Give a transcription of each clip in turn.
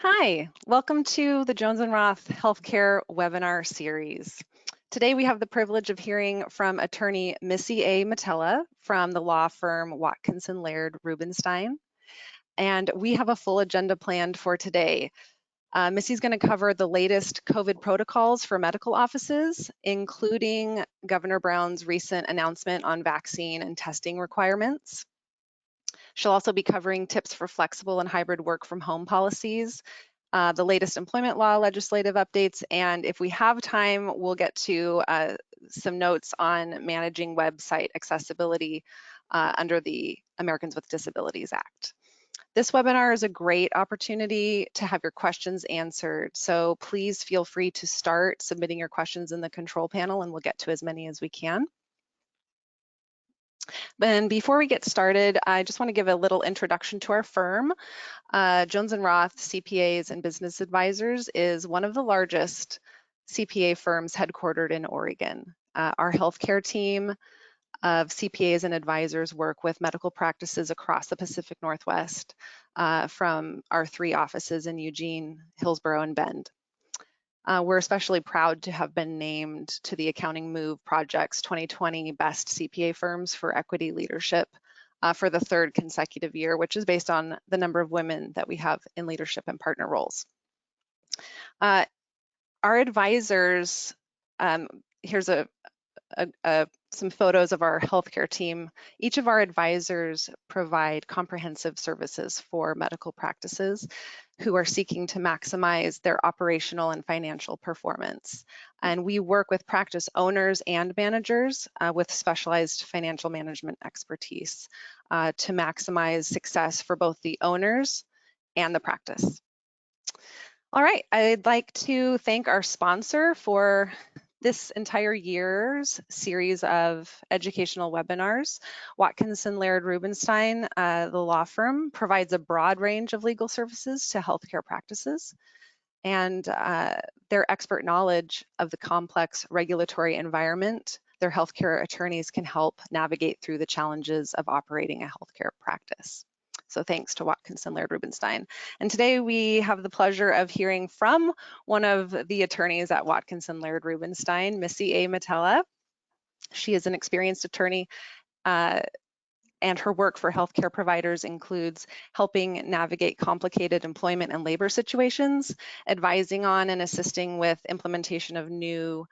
Hi, welcome to the Jones and Roth Healthcare webinar series. Today we have the privilege of hearing from attorney Missy A. Matella from the law firm Watkinson Laird Rubenstein. And we have a full agenda planned for today. Missy's going to cover the latest COVID protocols for medical offices, including Governor Brown's recent announcement on vaccine and testing requirements. She'll also be covering tips for flexible and hybrid work from home policies, the latest employment law legislative updates, and if we have time, we'll get to some notes on managing website accessibility under the Americans with Disabilities Act. This webinar is a great opportunity to have your questions answered, so please feel free to start submitting your questions in the control panel and we'll get to as many as we can. And before we get started, I just want to give a little introduction to our firm. Jones and Roth CPAs and Business Advisors is one of the largest CPA firms headquartered in Oregon. Our healthcare team of CPAs and advisors work with medical practices across the Pacific Northwest from our 3 offices in Eugene, Hillsborough, and Bend. We're especially proud to have been named to the Accounting Move Project's 2020 Best CPA Firms for Equity Leadership for the 3rd consecutive year, which is based on the number of women that we have in leadership and partner roles. Our advisors, here's some photos of our healthcare team. Each of our advisors provide comprehensive services for medical practices who are seeking to maximize their operational and financial performance. And we work with practice owners and managers with specialized financial management expertise to maximize success for both the owners and the practice. All right, I'd like to thank our sponsor for this entire year's series of educational webinars. Watkinson Laird Rubenstein, the law firm, provides a broad range of legal services to healthcare practices, and their expert knowledge of the complex regulatory environment, their healthcare attorneys can help navigate through the challenges of operating a healthcare practice. So thanks to Watkinson Laird Rubenstein. And today we have the pleasure of hearing from one of the attorneys at Watkinson Laird Rubenstein, Missy A. Matella. She is an experienced attorney and her work for healthcare providers includes helping navigate complicated employment and labor situations, advising on and assisting with implementation of new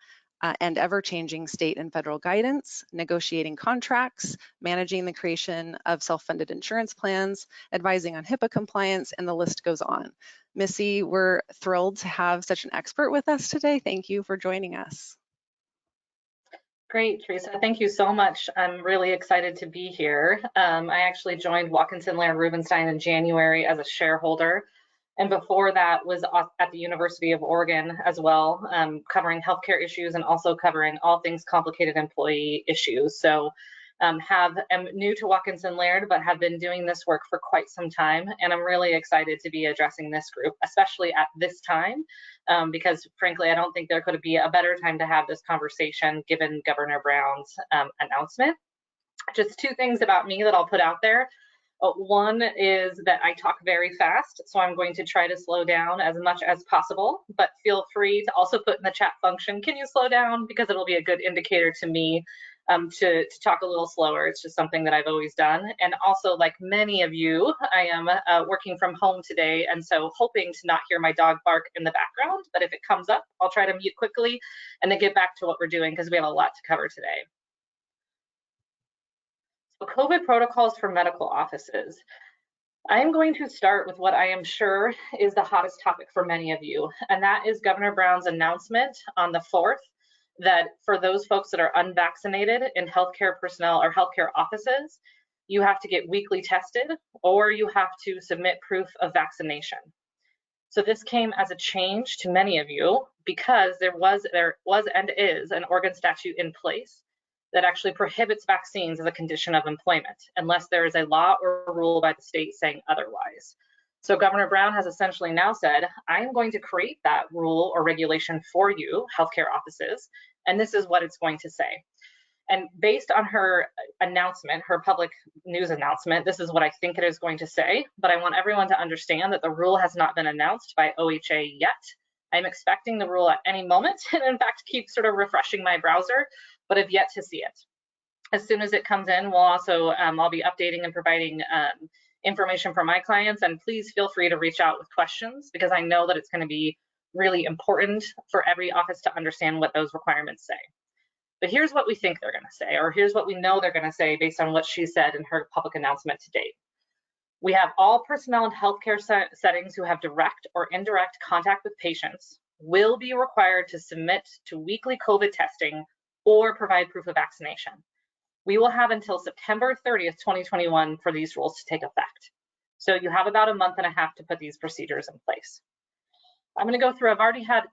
and ever-changing state and federal guidance, negotiating contracts, managing the creation of self-funded insurance plans, advising on HIPAA compliance, and the list goes on. Missy, we're thrilled to have such an expert with us today. Thank you for joining us. Great, Teresa. Thank you so much. I'm really excited to be here. I actually joined Watkinson Laird Rubenstein in January as a shareholder. And before that was at the University of Oregon as well, covering healthcare issues and also covering all things complicated employee issues. So am new to Watkinson Laird, but have been doing this work for quite some time. And I'm really excited to be addressing this group, especially at this time, because frankly, I don't think there could be a better time to have this conversation given Governor Brown's announcement. Just 2 things about me that I'll put out there. One is that I talk very fast, so I'm going to try to slow down as much as possible, but feel free to also put in the chat function, can you slow down? Because it'll be a good indicator to me to talk a little slower. It's just something that I've always done. And also, like many of you, I am working from home today, and so hoping to not hear my dog bark in the background, but if it comes up, I'll try to mute quickly and then get back to what we're doing because we have a lot to cover today. So COVID protocols for medical offices. I am going to start with what I am sure is the hottest topic for many of you, and that is Governor Brown's announcement on the 4th that for those folks that are unvaccinated in healthcare personnel or healthcare offices, you have to get weekly tested or you have to submit proof of vaccination. So this came as a change to many of you because there was and is an Oregon statute in place that actually prohibits vaccines as a condition of employment, unless there is a law or a rule by the state saying otherwise. So Governor Brown has essentially now said, I am going to create that rule or regulation for you, healthcare offices, and this is what it's going to say. And based on her announcement, her public news announcement, this is what I think it is going to say, but I want everyone to understand that the rule has not been announced by OHA yet. I'm expecting the rule at any moment, and in fact, keep sort of refreshing my browser, but have yet to see it. As soon as it comes in, we'll also, I'll be updating and providing information for my clients, and please feel free to reach out with questions, because I know that it's going to be really important for every office to understand what those requirements say. But here's what we think they're going to say, or here's what we know they're going to say based on what she said in her public announcement to date. We have all personnel in healthcare settings who have direct or indirect contact with patients will be required to submit to weekly COVID testing or provide proof of vaccination. We will have until September 30th, 2021 for these rules to take effect. So you have about a month and a half to put these procedures in place. I'm going to go through, I've already had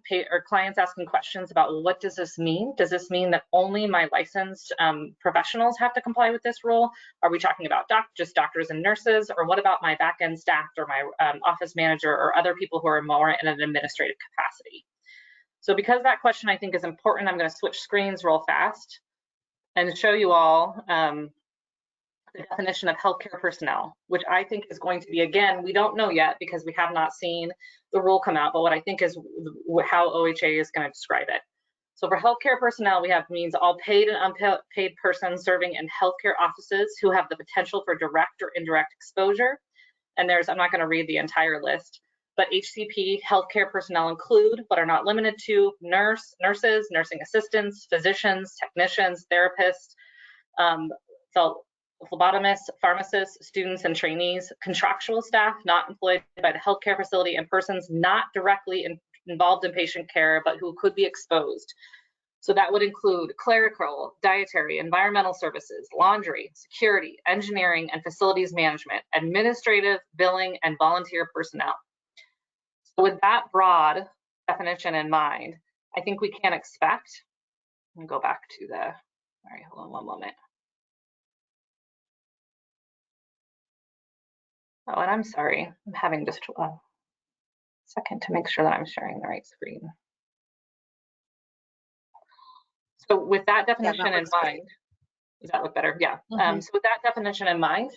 clients asking questions about, well, what does this mean? Does this mean that only my licensed professionals have to comply with this rule? Are we talking about just doctors and nurses? Or what about my back-end staff or my office manager or other people who are more in an administrative capacity? So because that question I think is important, I'm going to switch screens real fast and show you all the definition of healthcare personnel, which I think is going to be, again, we don't know yet because we have not seen the rule come out, but what I think is how OHA is going to describe it. So for healthcare personnel, we have means all paid and unpaid persons serving in healthcare offices who have the potential for direct or indirect exposure. And there's, I'm not going to read the entire list, but HCP healthcare personnel include, but are not limited to, nurses, nursing assistants, physicians, technicians, therapists, phlebotomists, pharmacists, students, and trainees, contractual staff not employed by the healthcare facility, and persons not directly involved in patient care, but who could be exposed. So that would include clerical, dietary, environmental services, laundry, security, engineering, and facilities management, administrative, billing, and volunteer personnel. So with that broad definition in mind, I think we can expect, let me go back to the, all right, hold on one moment. Oh, and I'm sorry, I'm having just a second to make sure that I'm sharing the right screen. So with that definition in mind, does that look better? Yeah. So with that definition in mind,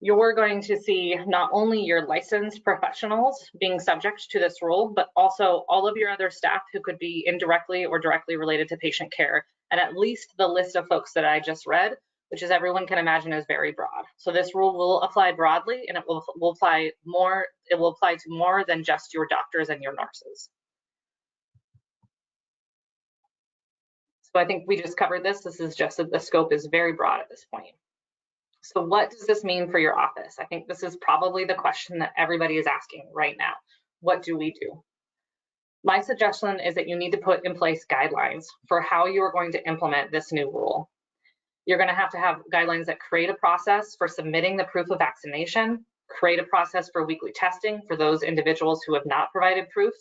you're going to see not only your licensed professionals being subject to this rule, but also all of your other staff who could be indirectly or directly related to patient care. And at least the list of folks that I just read, which as everyone can imagine is very broad. So this rule will apply broadly, and it will apply more, it will apply to more than just your doctors and your nurses. So I think we just covered this. This is just that the scope is very broad at this point. So what does this mean for your office? I think this is probably the question that everybody is asking right now. What do we do? My suggestion is that you need to put in place guidelines for how you are going to implement this new rule. You're going to have guidelines that create a process for submitting the proof of vaccination, create a process for weekly testing for those individuals who have not provided proof.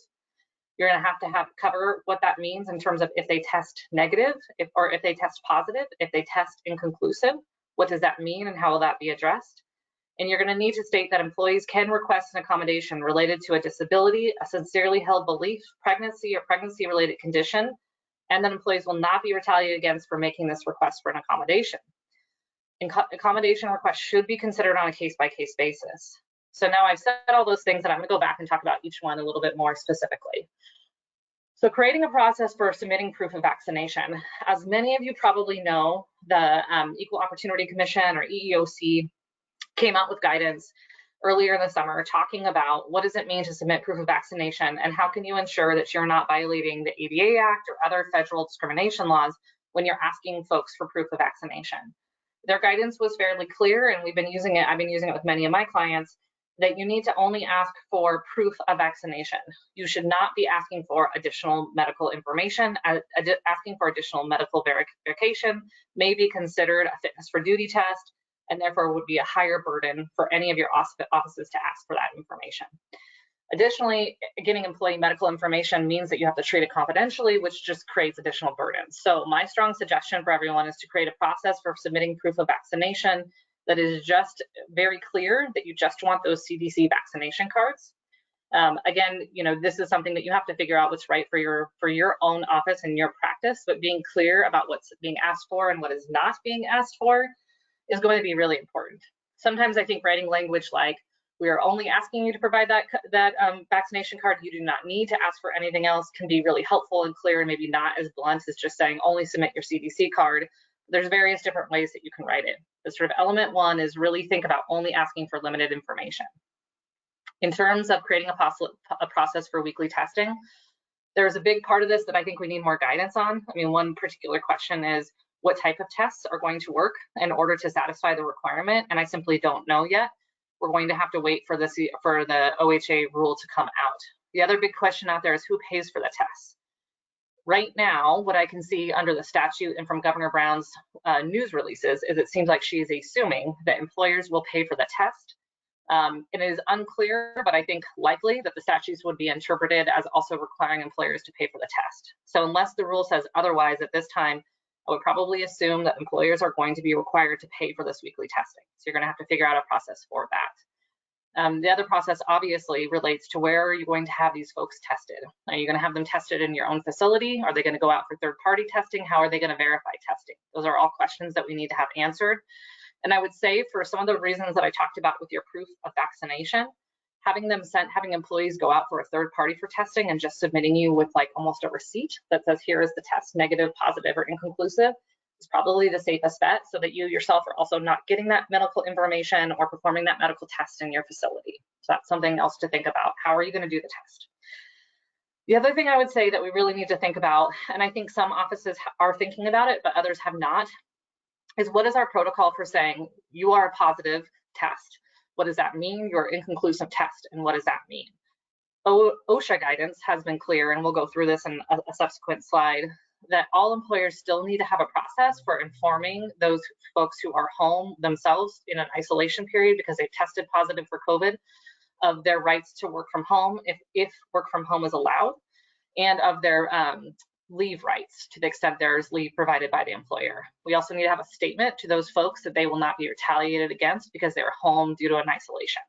You're going to have cover what that means in terms of if they test negative, or if they test positive, if they test inconclusive, what does that mean and how will that be addressed? And you're going to need to state that employees can request an accommodation related to a disability, a sincerely held belief, pregnancy, or pregnancy-related condition, and that employees will not be retaliated against for making this request for an accommodation. Accommodation requests should be considered on a case-by-case basis. So now I've said all those things, and I'm going to go back and talk about each one a little bit more specifically. So creating a process for submitting proof of vaccination. As many of you probably know, the Equal Opportunity Commission, or EEOC, came out with guidance earlier in the summer talking about what does it mean to submit proof of vaccination and how can you ensure that you're not violating the ADA Act or other federal discrimination laws when you're asking folks for proof of vaccination. Their guidance was fairly clear, and we've been using it, I've been using it with many of my clients, that you need to only ask for proof of vaccination. You should not be asking for additional medical information. Asking for additional medical verification may be considered a fitness for duty test, and therefore would be a higher burden for any of your offices to ask for that information. Additionally, getting employee medical information means that you have to treat it confidentially, which just creates additional burdens. So my strong suggestion for everyone is to create a process for submitting proof of vaccination that is just very clear that you just want those CDC vaccination cards. Again, this is something that you have to figure out what's right for your own office and your practice, but being clear about what's being asked for and what is not being asked for is going to be really important. Sometimes I think writing language like, we are only asking you to provide that vaccination card, you do not need to ask for anything else, can be really helpful and clear, and maybe not as blunt as just saying only submit your CDC card. There's various different ways that you can write it. The sort of element one is really think about only asking for limited information. In terms of creating a process for weekly testing, there's a big part of this that I think we need more guidance on. I mean, one particular question is what type of tests are going to work in order to satisfy the requirement, and I simply don't know yet. We're going to have to wait for the OHA rule to come out. The other big question out there is who pays for the tests. Right now, what I can see under the statute and from Governor Brown's news releases is it seems like she is assuming that employers will pay for the test. It is unclear, but I think likely that the statutes would be interpreted as also requiring employers to pay for the test. So unless the rule says otherwise at this time, I would probably assume that employers are going to be required to pay for this weekly testing. So you're going to have to figure out a process for that. The other process obviously relates to where are you going to have these folks tested? Are you going to have them tested in your own facility? Are they going to go out for third-party testing? How are they going to verify testing? Those are all questions that we need to have answered. And I would say for some of the reasons that I talked about with your proof of vaccination, having employees go out for a third party for testing and just submitting you with like almost a receipt that says here is the test, negative, positive, or inconclusive, is probably the safest bet, so that you yourself are also not getting that medical information or performing that medical test in your facility. So that's something else to think about. How are you going to do the test? The other thing I would say that we really need to think about, and I think some offices are thinking about it, but others have not, is what is our protocol for saying you are a positive test? What does that mean? You're an inconclusive test, and what does that mean? OSHA guidance has been clear, and we'll go through this in a subsequent slide, that all employers still need to have a process for informing those folks who are home themselves in an isolation period because they've tested positive for COVID of their rights to work from home if work from home is allowed, and of their leave rights to the extent there's leave provided by the employer. We also need to have a statement to those folks that they will not be retaliated against because they were home due to an isolation.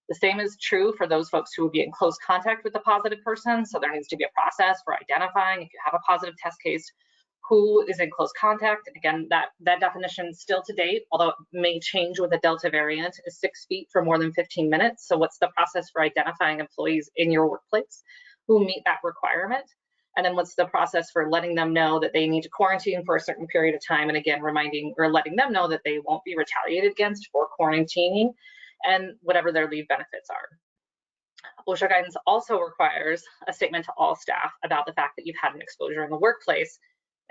The same is true for those folks who would be in close contact with the positive person. So there needs to be a process for identifying, if you have a positive test case, who is in close contact. Again, that definition still to date, although it may change with the Delta variant, is 6 feet for more than 15 minutes. So what's the process for identifying employees in your workplace who meet that requirement? And then what's the process for letting them know that they need to quarantine for a certain period of time, and again, reminding or letting them know that they won't be retaliated against for quarantining and whatever their leave benefits are. OSHA guidance also requires a statement to all staff about the fact that you've had an exposure in the workplace,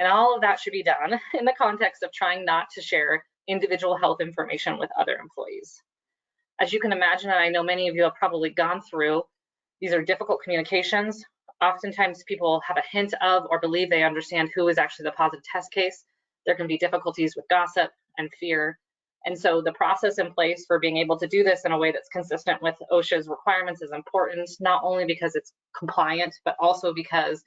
and all of that should be done in the context of trying not to share individual health information with other employees. As you can imagine, and I know many of you have probably gone through, these are difficult communications. Oftentimes people have a hint of or believe they understand who is actually the positive test case. There can be difficulties with gossip and fear. And so the process in place for being able to do this in a way that's consistent with OSHA's requirements is important, not only because it's compliant, but also because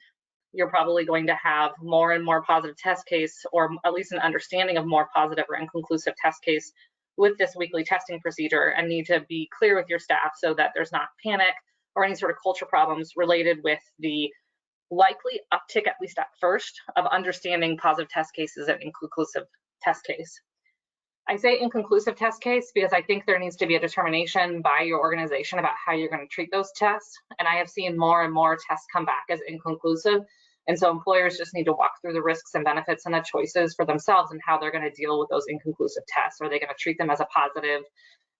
you're probably going to have more and more positive test case, or at least an understanding of more positive or inconclusive test case with this weekly testing procedure, and need to be clear with your staff so that there's not panic or any sort of culture problems related with the likely uptick, at least at first, of understanding positive test cases and inconclusive test case. I say inconclusive test case because I think there needs to be a determination by your organization about how you're going to treat those tests. And I have seen more and more tests come back as inconclusive. And so employers just need to walk through the risks and benefits and the choices for themselves and how they're going to deal with those inconclusive tests. Are they going to treat them as a positive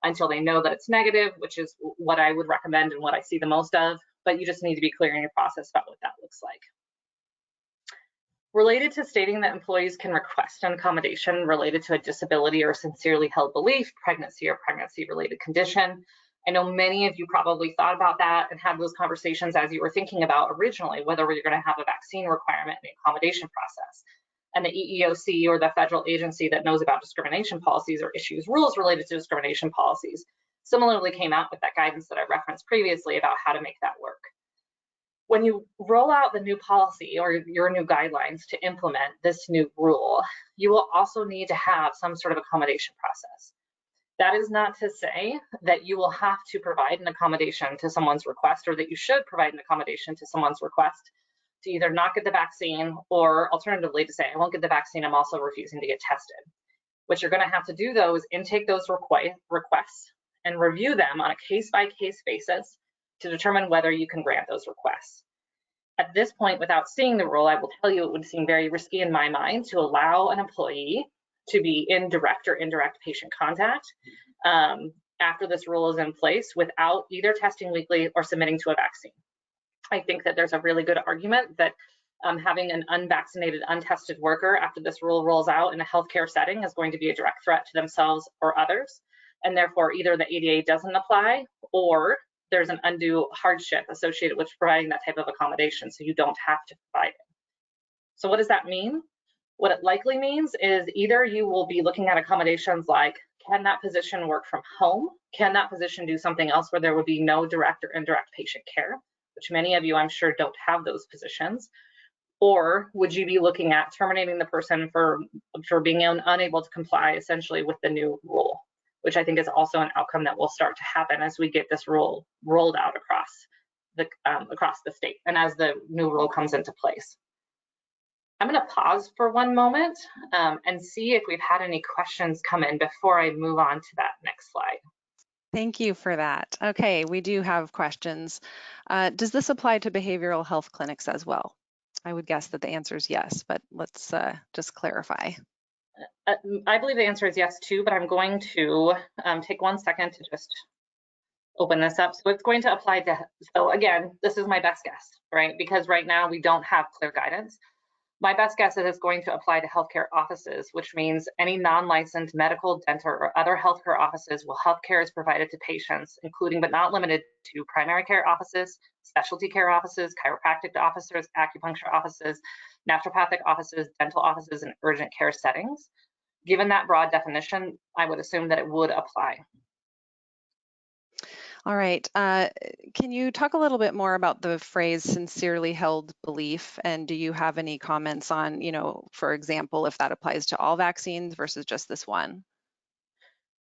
until they know that it's negative, which is what I would recommend and what I see the most of, but you just need to be clear in your process about what that looks like. Related to stating that employees can request an accommodation related to a disability or sincerely held belief, pregnancy or pregnancy-related condition. I know many of you probably thought about that and had those conversations as you were thinking about originally whether you're going to have a vaccine requirement in the accommodation process. And the EEOC, or the federal agency that knows about discrimination policies or issues rules related to discrimination policies, similarly came out with that guidance that I referenced previously about how to make that work. When you roll out the new policy or your new guidelines to implement this new rule, you will also need to have some sort of accommodation process. That is not to say that you will have to provide an accommodation to someone's request, or that you should provide an accommodation to someone's request to either not get the vaccine, or alternatively to say, I won't get the vaccine, I'm also refusing to get tested. What you're going to have to do, though, is intake those requests and review them on a case-by-case basis to determine whether you can grant those requests. At this point, without seeing the rule, I will tell you it would seem very risky in my mind to allow an employee to be in direct or indirect patient contact after this rule is in place without either testing weekly or submitting to a vaccine. I think that there's a really good argument that having an unvaccinated, untested worker after this rule rolls out in a healthcare setting is going to be a direct threat to themselves or others. And therefore, either the ADA doesn't apply, or there's an undue hardship associated with providing that type of accommodation, so you don't have to provide it. So what does that mean? What it likely means is either you will be looking at accommodations like, can that physician work from home? Can that physician do something else where there would be no direct or indirect patient care, which many of you, I'm sure, don't have those positions? Or would you be looking at terminating the person for being unable to comply essentially with the new rule, which I think is also an outcome that will start to happen as we get this rule rolled out across the state and as the new rule comes into place. I'm going to pause for one moment and see if we've had any questions come in before I move on to that next slide. Thank you for that. Okay, we do have questions. Does this apply to behavioral health clinics as well? I would guess that the answer is yes, but let's just clarify. I believe the answer is yes too, but I'm going to take 1 second to just open this up. So it's going to apply to, so again, this is my best guess, right? Because right now we don't have clear guidance. My best guess is it's going to apply to healthcare offices, which means any non-licensed medical, dental, or other healthcare offices where healthcare is provided to patients, including but not limited to primary care offices, specialty care offices, chiropractic offices, acupuncture offices, naturopathic offices, dental offices, and urgent care settings. Given that broad definition, I would assume that it would apply. All right. Can you talk a little bit more about the phrase sincerely held belief? And do you have any comments on, for example, if that applies to all vaccines versus just this one?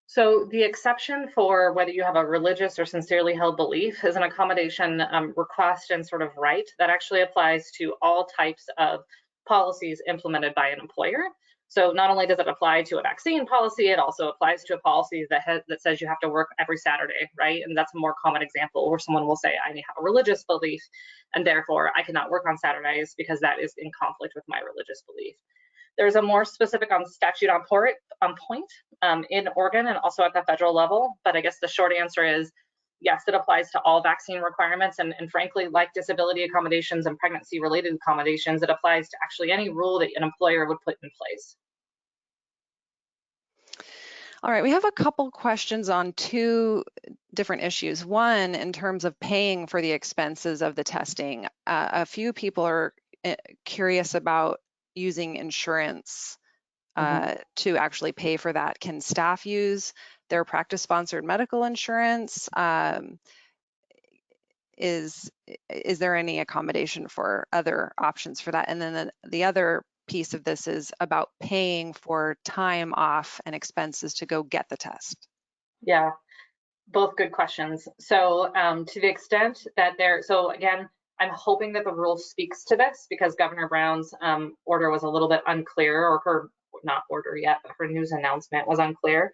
So the exception for whether you have a religious or sincerely held belief is an accommodation request and sort of right that actually applies to all types of policies implemented by an employer. So not only does it apply to a vaccine policy, it also applies to a policy that says you have to work every Saturday, right? And that's a more common example where someone will say, I have a religious belief, and therefore I cannot work on Saturdays because that is in conflict with my religious belief. There's a more specific on statute on point in Oregon and also at the federal level, but I guess the short answer is yes, it applies to all vaccine requirements, and frankly, like disability accommodations and pregnancy-related accommodations, it applies to actually any rule that an employer would put in place. All right, we have a couple questions on two different issues. One, in terms of paying for the expenses of the testing. A few people are curious about using insurance to actually pay for that. Can staff use their practice-sponsored medical insurance? Is there any accommodation for other options for that? And then the other piece of this is about paying for time off and expenses to go get the test. Yeah, both good questions. So to the extent that so again, I'm hoping that the rule speaks to this because Governor Brown's order was a little bit unclear, or her, not order yet, but her news announcement was unclear.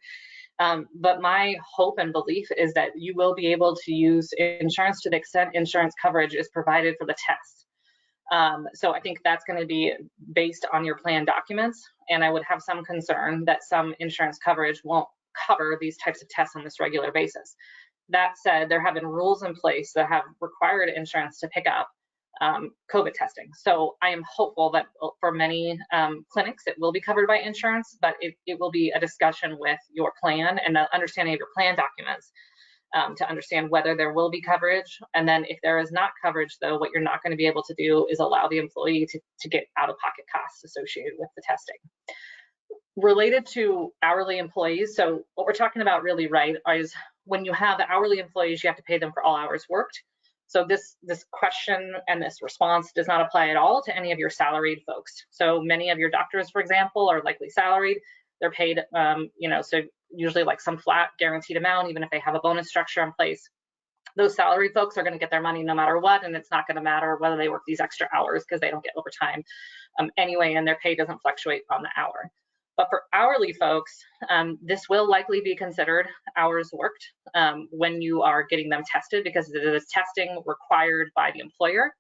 But my hope and belief is that you will be able to use insurance to the extent insurance coverage is provided for the test. So I think that's going to be based on your plan documents, and I would have some concern that some insurance coverage won't cover these types of tests on this regular basis. That said, there have been rules in place that have required insurance to pick up COVID testing. So I am hopeful that for many clinics, it will be covered by insurance, but it will be a discussion with your plan and the understanding of your plan documents to understand whether there will be coverage. And then if there is not coverage, though, what you're not going to be able to do is allow the employee to get out-of-pocket costs associated with the testing. Related to hourly employees, so what we're talking about really, right, is when you have hourly employees, you have to pay them for all hours worked. So this question and this response does not apply at all to any of your salaried folks. So many of your doctors, for example, are likely salaried. They're paid, so usually like some flat guaranteed amount, even if they have a bonus structure in place. Those salary folks are going to get their money no matter what, and it's not going to matter whether they work these extra hours because they don't get overtime anyway, and their pay doesn't fluctuate on the hour. But for hourly folks, this will likely be considered hours worked when you are getting them tested, because it is testing required by the employer.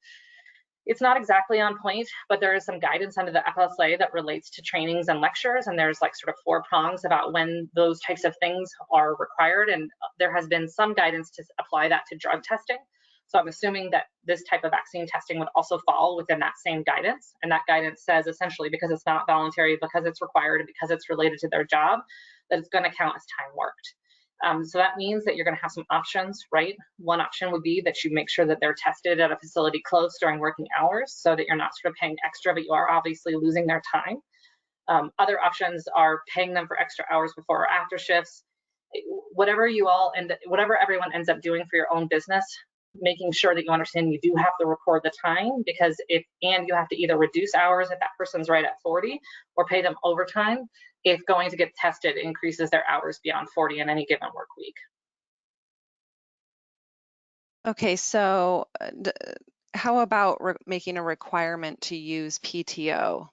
It's not exactly on point, but there is some guidance under the FSA that relates to trainings and lectures, and there's like sort of 4 prongs about when those types of things are required, and there has been some guidance to apply that to drug testing. So I'm assuming that this type of vaccine testing would also fall within that same guidance, and that guidance says essentially, because it's not voluntary, because it's required, and because it's related to their job, that it's going to count as time worked. So that means that you're going to have some options, right? One option would be that you make sure that they're tested at a facility close during working hours, so that you're not sort of paying extra, but you are obviously losing their time. Other options are paying them for extra hours before or after shifts. Whatever everyone ends up doing for your own business, making sure that you understand you do have to record the time, because and you have to either reduce hours if that person's right at 40, or pay them overtime if going to get tested increases their hours beyond 40 in any given work week. Okay, so how about making a requirement to use PTO?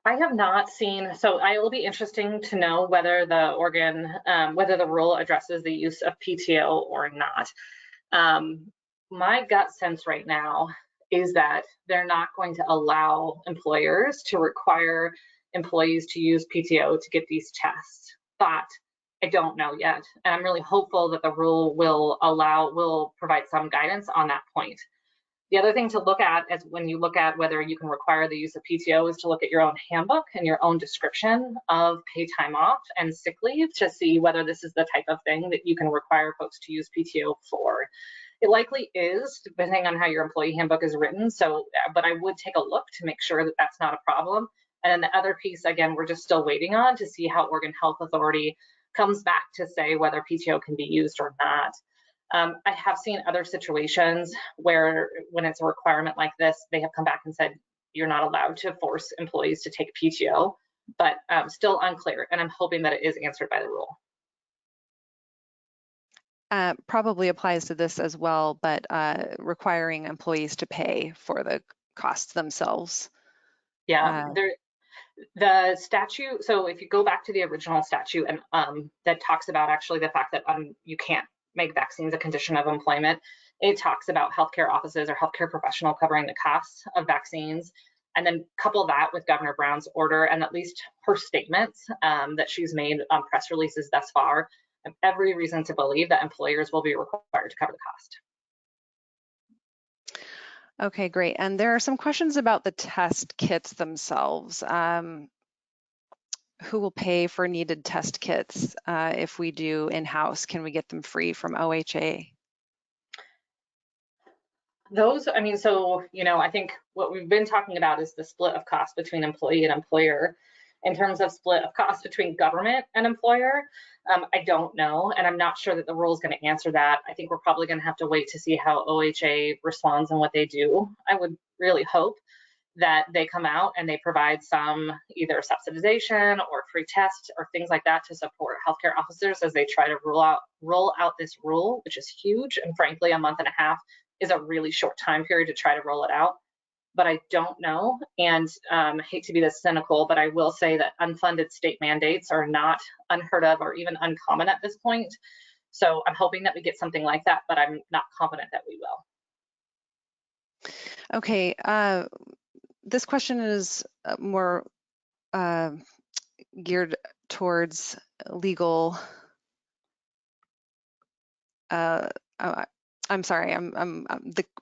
I have not seen, so it will be interesting to know whether whether the rule addresses the use of PTO or not. My gut sense right now is that they're not going to allow employers to require employees to use PTO to get these tests, but I don't know yet. And I'm really hopeful that the rule will provide some guidance on that point. The other thing to look at is when you look at whether you can require the use of PTO is to look at your own handbook and your own description of paid time off and sick leave to see whether this is the type of thing that you can require folks to use PTO for. It likely is, depending on how your employee handbook is written. So, but I would take a look to make sure that that's not a problem. And then the other piece, again, we're just still waiting on to see how Oregon Health Authority comes back to say whether PTO can be used or not. I have seen other situations where when it's a requirement like this, they have come back and said, you're not allowed to force employees to take PTO, but still unclear. And I'm hoping that it is answered by the rule. Probably applies to this as well, but requiring employees to pay for the costs themselves. Yeah, the statute, so if you go back to the original statute and that talks about actually the fact that you can't make vaccines a condition of employment, it talks about healthcare offices or healthcare professional covering the costs of vaccines, and then couple that with Governor Brown's order and at least her statements that she's made on press releases thus far, and every reason to believe that employers will be required to cover the cost. Okay, great. And there are some questions about the test kits themselves. Who will pay for needed test kits if we do in-house? Can we get them free from OHA? Those, I mean, so, I think what we've been talking about is the split of cost between employee and employer. In terms of split of cost between government and employer, I don't know, and I'm not sure that the rule is going to answer that. I think we're probably going to have to wait to see how OHA responds and what they do. I would really hope that they come out and they provide some either subsidization or free tests or things like that to support healthcare officers as they try to roll out this rule, which is huge. And frankly, a month and a half is a really short time period to try to roll it out. But I don't know, and I hate to be this cynical, but I will say that unfunded state mandates are not unheard of or even uncommon at this point. So I'm hoping that we get something like that, but I'm not confident that we will. Okay, this question is more geared towards legal. I'm sorry,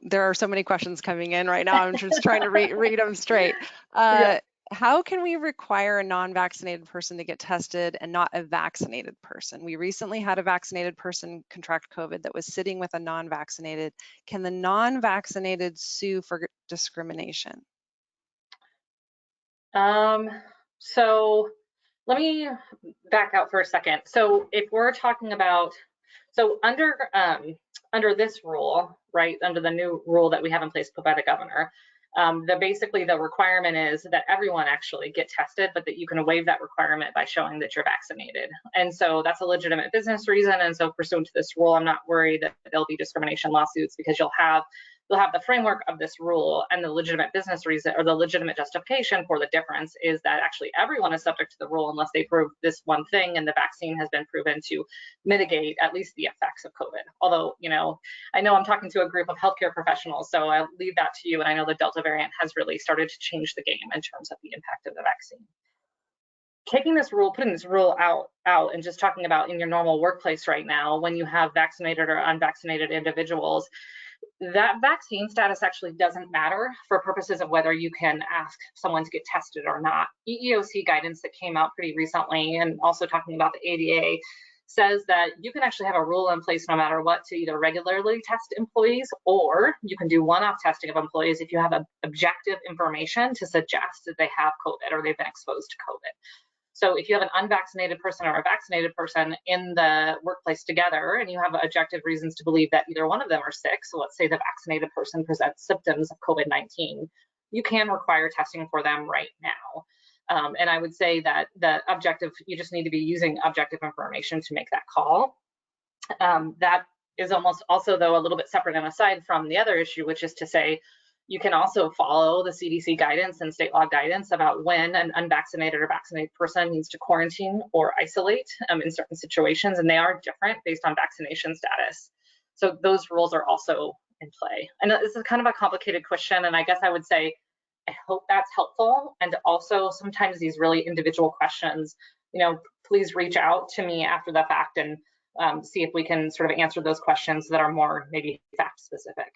there are so many questions coming in right now. I'm just trying to read them straight. Yeah. How can we require a non-vaccinated person to get tested and not a vaccinated person? We recently had a vaccinated person contract COVID that was sitting with a non-vaccinated. Can the non-vaccinated sue for discrimination? So let me back out for a second. So if we're talking about, so under this rule, right, under the new rule that we have in place put by the governor, Basically the requirement is that everyone actually get tested, but that you can waive that requirement by showing that you're vaccinated. And so that's a legitimate business reason. And so pursuant to this rule, I'm not worried that there'll be discrimination lawsuits, because you'll have the framework of this rule, and the legitimate business reason or the legitimate justification for the difference is that actually everyone is subject to the rule unless they prove this one thing, and the vaccine has been proven to mitigate at least the effects of COVID. Although, I know I'm talking to a group of healthcare professionals, so I'll leave that to you. And I know the Delta variant has really started to change the game in terms of the impact of the vaccine. Putting this rule out and just talking about in your normal workplace right now, when you have vaccinated or unvaccinated individuals, that vaccine status actually doesn't matter for purposes of whether you can ask someone to get tested or not. EEOC guidance that came out pretty recently, and also talking about the ADA, says that you can actually have a rule in place no matter what to either regularly test employees, or you can do one-off testing of employees if you have objective information to suggest that they have COVID or they've been exposed to COVID. So if you have an unvaccinated person or a vaccinated person in the workplace together, and you have objective reasons to believe that either one of them are sick, so let's say the vaccinated person presents symptoms of COVID-19, you can require testing for them right now. And I would say that you just need to be using objective information to make that call. That is almost also, though, a little bit separate and aside from the other issue, which is to say, you can also follow the CDC guidance and state law guidance about when an unvaccinated or vaccinated person needs to quarantine or isolate in certain situations, and they are different based on vaccination status. So those rules are also in play. And this is kind of a complicated question, and I guess I would say, I hope that's helpful. And also sometimes these really individual questions, please reach out to me after the fact and see if we can sort of answer those questions that are more maybe fact specific.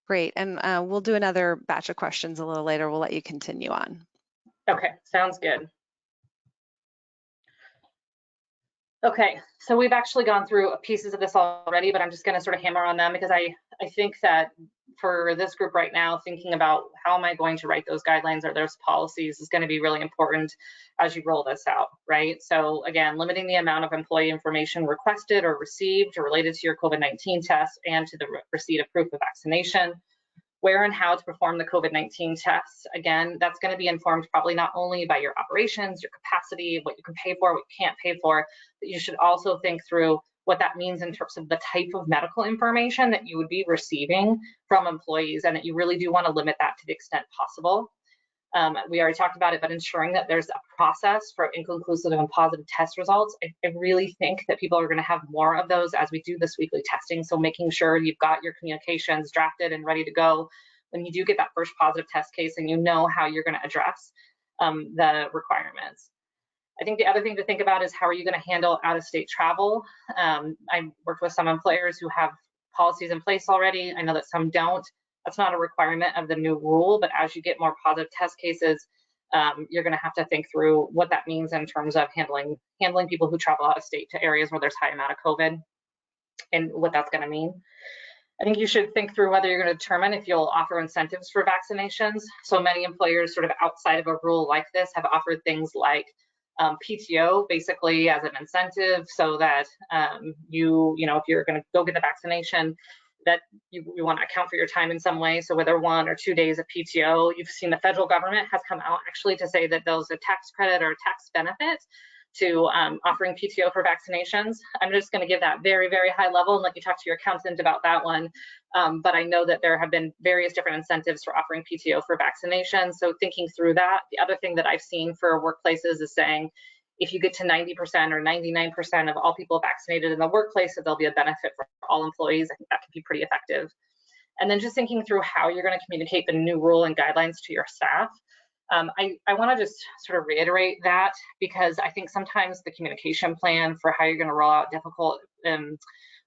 Great, and we'll do another batch of questions a little later. We'll let you continue on. Okay, sounds good. Okay, so we've actually gone through pieces of this already, but I'm just going to sort of hammer on them, because I think that for this group right now, thinking about how am I going to write those guidelines or those policies is going to be really important as you roll this out, right? So again, limiting the amount of employee information requested or received or related to your COVID-19 test and to the receipt of proof of vaccination. Where and how to perform the COVID-19 tests. Again, that's going to be informed probably not only by your operations, your capacity, what you can pay for, what you can't pay for, but you should also think through what that means in terms of the type of medical information that you would be receiving from employees, and that you really do want to limit that to the extent possible. We already talked about it, but ensuring that there's a process for inconclusive and positive test results. I really think that people are going to have more of those as we do this weekly testing. So making sure you've got your communications drafted and ready to go when you do get that first positive test case, and you know how you're going to address the requirements. I think the other thing to think about is how are you going to handle out-of-state travel? I worked with some employers who have policies in place already. I know that some don't. That's not a requirement of the new rule, but as you get more positive test cases, you're going to have to think through what that means in terms of handling people who travel out of state to areas where there's high amount of COVID, and what that's going to mean. I think you should think through whether you're going to determine if you'll offer incentives for vaccinations. So many employers sort of outside of a rule like this have offered things like PTO basically as an incentive, so that if you're going to go get the vaccination, that you want to account for your time in some way. So whether 1 or 2 days of PTO, you've seen the federal government has come out actually to say that there's a tax credit or a tax benefit to offering PTO for vaccinations. I'm just going to give that very, very high level and let you talk to your accountant about that one. But I know that there have been various different incentives for offering PTO for vaccinations. So thinking through that. The other thing that I've seen for workplaces is saying, if you get to 90% or 99% of all people vaccinated in the workplace, that there'll be a benefit for all employees. I think that could be pretty effective. And then just thinking through how you're going to communicate the new rule and guidelines to your staff. I want to just sort of reiterate that, because I think sometimes the communication plan for how you're going to roll out difficult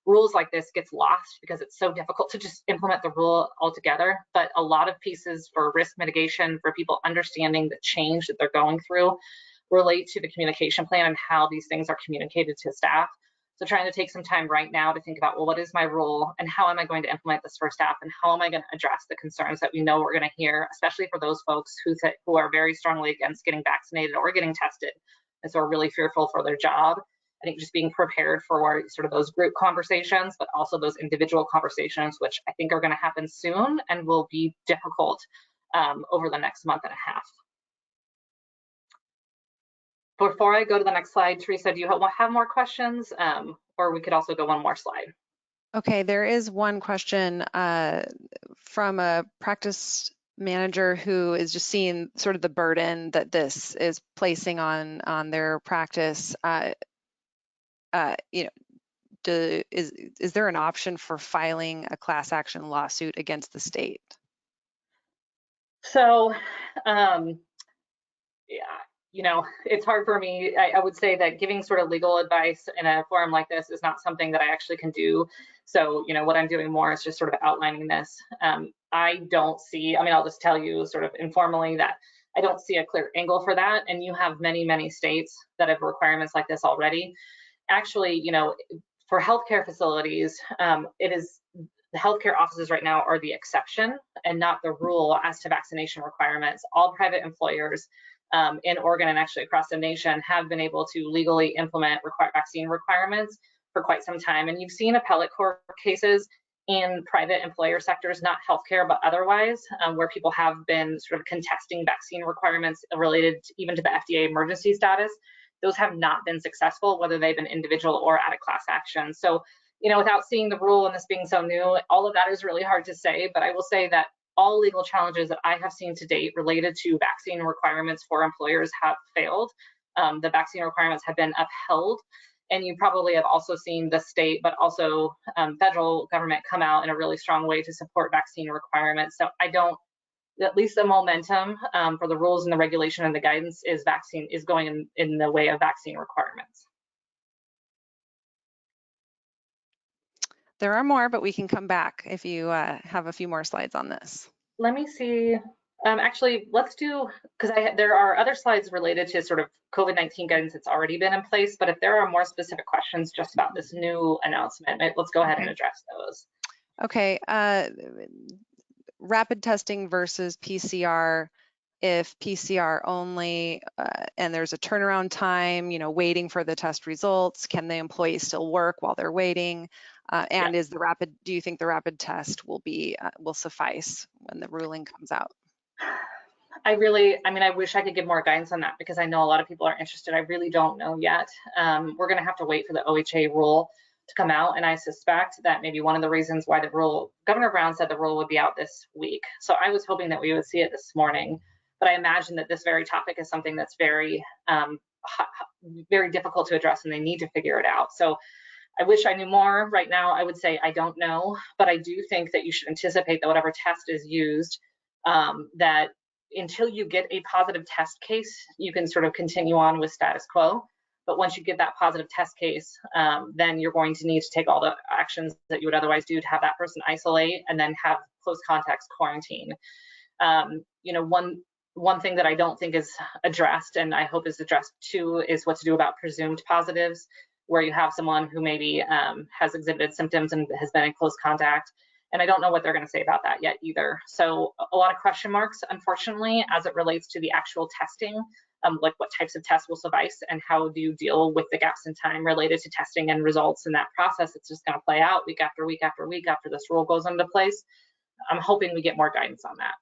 rules like this gets lost, because it's so difficult to just implement the rule altogether. But a lot of pieces for risk mitigation, for people understanding the change that they're going through, relate to the communication plan and how these things are communicated to staff. So trying to take some time right now to think about, well, what is my role and how am I going to implement this for staff, and how am I going to address the concerns that we know we're going to hear, especially for those folks who are very strongly against getting vaccinated or getting tested, and so are really fearful for their job. I think just being prepared for sort of those group conversations, but also those individual conversations, which I think are going to happen soon and will be difficult over the next month and a half. Before I go to the next slide, Teresa, do you have more questions? Or we could also go one more slide. Okay, there is one question from a practice manager who is just seeing sort of the burden that this is placing on their practice. You know, is there an option for filing a class action lawsuit against the state? So, yeah, you know, it's hard for me. I would say that giving sort of legal advice in a forum like this is not something that I actually can do. So, you know, what I'm doing more is just sort of outlining this. I don't see, I mean, I'll just tell you sort of informally that I don't see a clear angle for that. And you have many, many states that have requirements like this already. Actually, you know, for healthcare facilities, it is the healthcare offices right now are the exception and not the rule as to vaccination requirements. All private employers in Oregon and actually across the nation have been able to legally implement vaccine requirements for quite some time. And you've seen appellate court cases in private employer sectors, not healthcare, but otherwise, where people have been sort of contesting vaccine requirements related even to the FDA emergency status. Those have not been successful, whether they've been individual or at a class action. So, you know, without seeing the rule and this being so new, all of that is really hard to say, but I will say that all legal challenges that I have seen to date related to vaccine requirements for employers have failed. The vaccine requirements have been upheld. And you probably have also seen the state, but also federal government come out in a really strong way to support vaccine requirements. So I don't, at least the momentum for the rules and the regulation and the guidance is going in the way of vaccine requirements. There are more, but we can come back if you have a few more slides on this. Let me see. Actually, let's do, because there are other slides related to sort of COVID-19 guidance that's already been in place, but if there are more specific questions just about this new announcement, let's go ahead and address those. Okay, rapid testing versus PCR. If PCR only and there's a turnaround time, you know, waiting for the test results, can the employee still work while they're waiting? And Yeah. is the do you think the rapid test will suffice when the ruling comes out? I mean, I wish I could give more guidance on that because I know a lot of people are interested. I really don't know yet. We're going to have to wait for the OHA rule to come out. And I suspect that maybe one of the reasons why Governor Brown said the rule would be out this week. So I was hoping that we would see it this morning. But I imagine that this very topic is something that's very, very difficult to address and they need to figure it out. So I wish I knew more. Right now, I would say I don't know, but I do think that you should anticipate that whatever test is used, that until you get a positive test case, you can sort of continue on with status quo. But once you get that positive test case, then you're going to need to take all the actions that you would otherwise do to have that person isolate and then have close contacts quarantine. You know, one thing that I don't think is addressed, and I hope is addressed too, is what to do about presumed positives, where you have someone who maybe has exhibited symptoms and has been in close contact. And I don't know what they're going to say about that yet either. So a lot of question marks, unfortunately, as it relates to the actual testing, like what types of tests will suffice and how do you deal with the gaps in time related to testing and results in that process. It's just going to play out week after week after week after this rule goes into place. I'm hoping we get more guidance on that.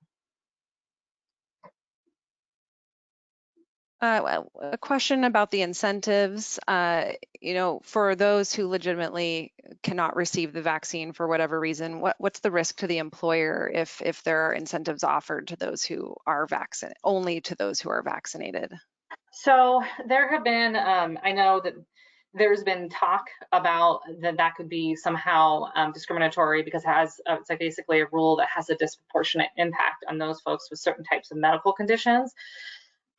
A question about the incentives, you know, for those who legitimately cannot receive the vaccine for whatever reason, what's the risk to the employer if there are incentives offered to those who are vaccinated, only to those who are vaccinated? So there have been, I know that there's been talk about that could be somehow discriminatory because it's like basically a rule that has a disproportionate impact on those folks with certain types of medical conditions.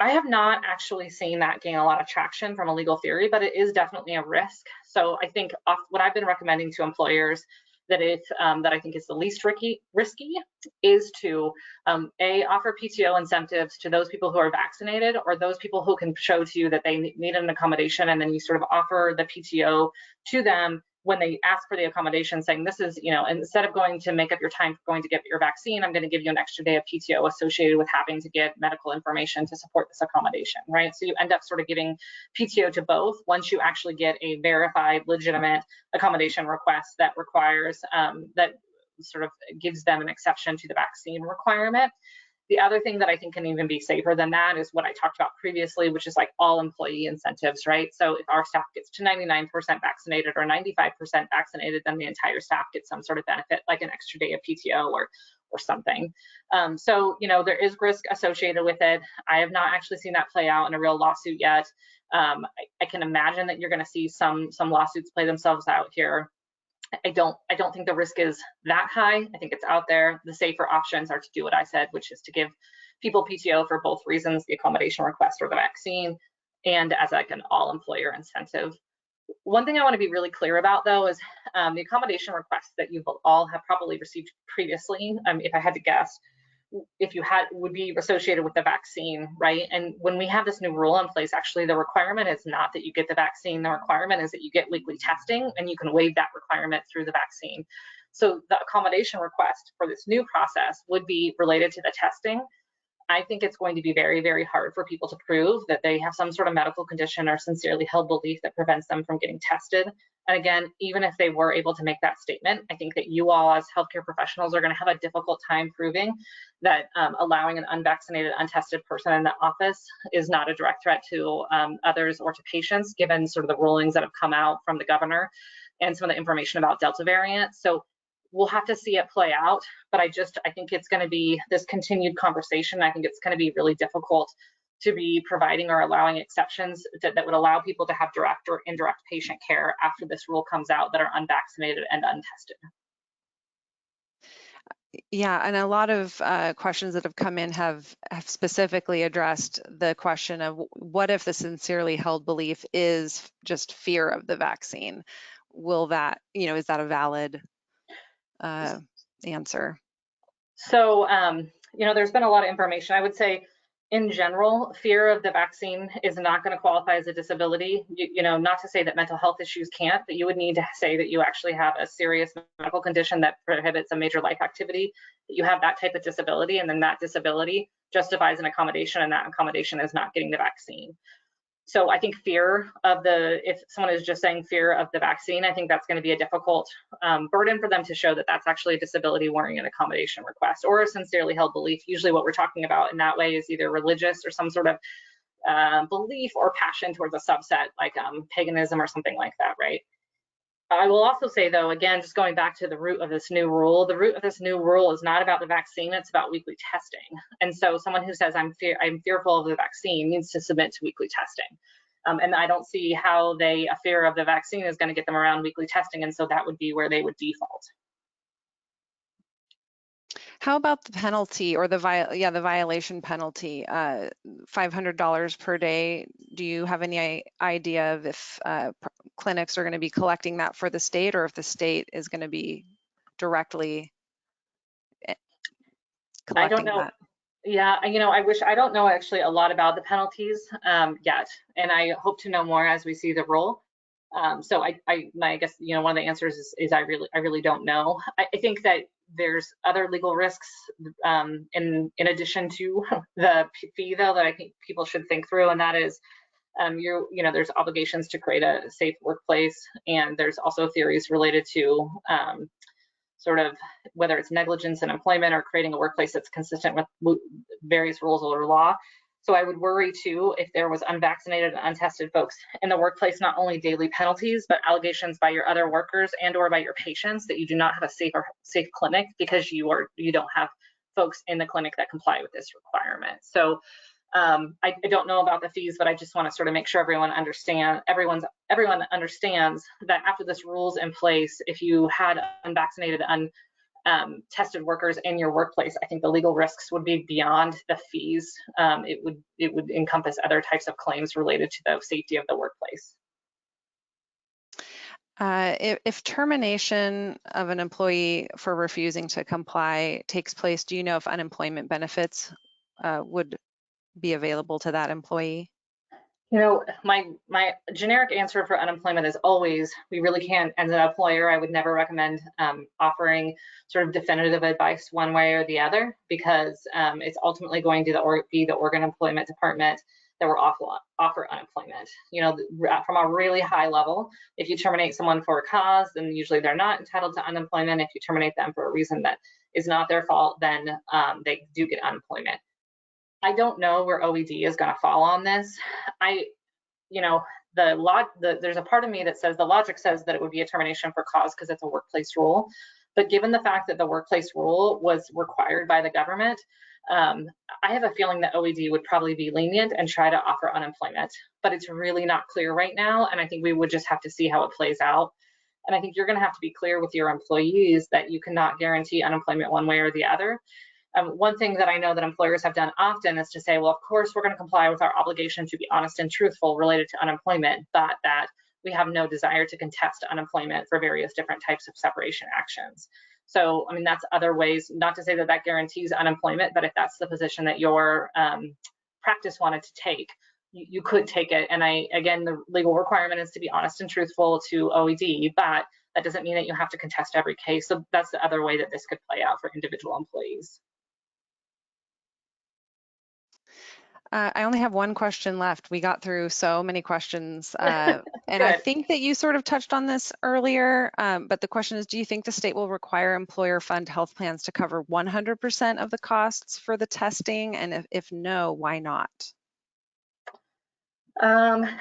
I have not actually seen that gain a lot of traction from a legal theory, but it is definitely a risk. So I think what I've been recommending to employers that I think is the least risky is to offer PTO incentives to those people who are vaccinated or those people who can show to you that they need an accommodation, and then you sort of offer the PTO to them when they ask for the accommodation, saying this is, instead of going to make up your time for going to get your vaccine, I'm going to give you an extra day of PTO associated with having to get medical information to support this accommodation, right? So you end up sort of giving PTO to both once you actually get a verified, legitimate accommodation request that requires, that sort of gives them an exception to the vaccine requirement. The other thing that I think can even be safer than that is what I talked about previously, which is like all employee incentives, right? So if our staff gets to 99% vaccinated or 95% vaccinated, then the entire staff gets some sort of benefit, like an extra day of PTO or something. So, there is risk associated with it. I have not actually seen that play out in a real lawsuit yet. I can imagine that you're going to see some lawsuits play themselves out here. I don't think the risk is that high. I think it's out there. The safer options are to do what I said, which is to give people PTO for both reasons, the accommodation request or the vaccine, and as like an all employer incentive. One thing I want to be really clear about though is the accommodation request that you all have probably received previously, if I had to guess, would be associated with the vaccine, right? And when we have this new rule in place, actually the requirement is not that you get the vaccine. The requirement is that you get weekly testing, and you can waive that requirement through the vaccine. So the accommodation request for this new process would be related to the testing. I think it's going to be very, very hard for people to prove that they have some sort of medical condition or sincerely held belief that prevents them from getting tested. And again, even if they were able to make that statement, I think that you all as healthcare professionals are going to have a difficult time proving that allowing an unvaccinated, untested person in the office is not a direct threat to others or to patients, given sort of the rulings that have come out from the governor and some of the information about Delta variant. So we'll have to see it play out, but I think it's going to be this continued conversation. I think it's going to be really difficult to be providing or allowing exceptions that would allow people to have direct or indirect patient care after this rule comes out that are unvaccinated and untested. Yeah, and a lot of questions that have come in have specifically addressed the question of what if the sincerely held belief is just fear of the vaccine? Will that, is that a valid answer? So, there's been a lot of information. I would say, in general, fear of the vaccine is not going to qualify as a disability. Not to say that mental health issues can't, but you would need to say that you actually have a serious medical condition that prohibits a major life activity, that you have that type of disability, and then that disability justifies an accommodation, and that accommodation is not getting the vaccine. So I think if someone is just saying fear of the vaccine, I think that's going to be a difficult burden for them to show that that's actually a disability warranting an accommodation request or a sincerely held belief. Usually what we're talking about in that way is either religious or some sort of belief or passion towards a subset like paganism or something like that, right? I will also say, though, again, just going back to the root of this new rule, the root of this new rule is not about the vaccine, it's about weekly testing. And so someone who says, I'm fearful of the vaccine needs to submit to weekly testing. And I don't see how a fear of the vaccine is going to get them around weekly testing. And so that would be where they would default. How about the penalty or the violation penalty, $500 per day? Do you have any idea of if clinics are going to be collecting that for the state, or if the state is going to be directly collecting I don't know. that? Yeah, I don't know actually a lot about the penalties yet, and I hope to know more as we see the rule. So I guess one of the answers is I really don't know. I think that there's other legal risks in addition to the fee, though, that I think people should think through, and that is there's obligations to create a safe workplace, and there's also theories related to sort of whether it's negligence in employment or creating a workplace that's consistent with various rules or law. So I would worry too if there was unvaccinated and untested folks in the workplace, not only daily penalties, but allegations by your other workers and or by your patients that you do not have a safe clinic because you don't have folks in the clinic that comply with this requirement. So I don't know about the fees, but I just want to sort of make sure everyone understands that after this rule's in place, if you had unvaccinated, untested workers in your workplace, I think the legal risks would be beyond the fees. It would encompass other types of claims related to the safety of the workplace. If termination of an employee for refusing to comply takes place, do you know if unemployment benefits would be available to that employee? You know, my generic answer for unemployment is always, we really can't, as an employer, I would never recommend offering sort of definitive advice one way or the other, because it's ultimately going to be the Oregon Employment Department that will offer unemployment. You know, from a really high level, if you terminate someone for a cause, then usually they're not entitled to unemployment. If you terminate them for a reason that is not their fault, then they do get unemployment. I don't know where OED is going to fall on this. You know, there's a part of me that says the logic says that it would be a termination for cause because it's a workplace rule. But given the fact that the workplace rule was required by the government, I have a feeling that OED would probably be lenient and try to offer unemployment. But it's really not clear right now, and I think we would just have to see how it plays out. And I think you're going to have to be clear with your employees that you cannot guarantee unemployment one way or the other. One thing that I know that employers have done often is to say, well, of course, we're going to comply with our obligation to be honest and truthful related to unemployment, but that we have no desire to contest unemployment for various different types of separation actions. So, I mean, that's other ways, not to say that that guarantees unemployment, but if that's the position that your practice wanted to take, you could take it. And again, the legal requirement is to be honest and truthful to OED, but that doesn't mean that you have to contest every case. So that's the other way that this could play out for individual employees. I only have one question left. We got through so many questions. And I think that you sort of touched on this earlier, but the question is, do you think the state will require employer fund health plans to cover 100% of the costs for the testing? And if no, why not? I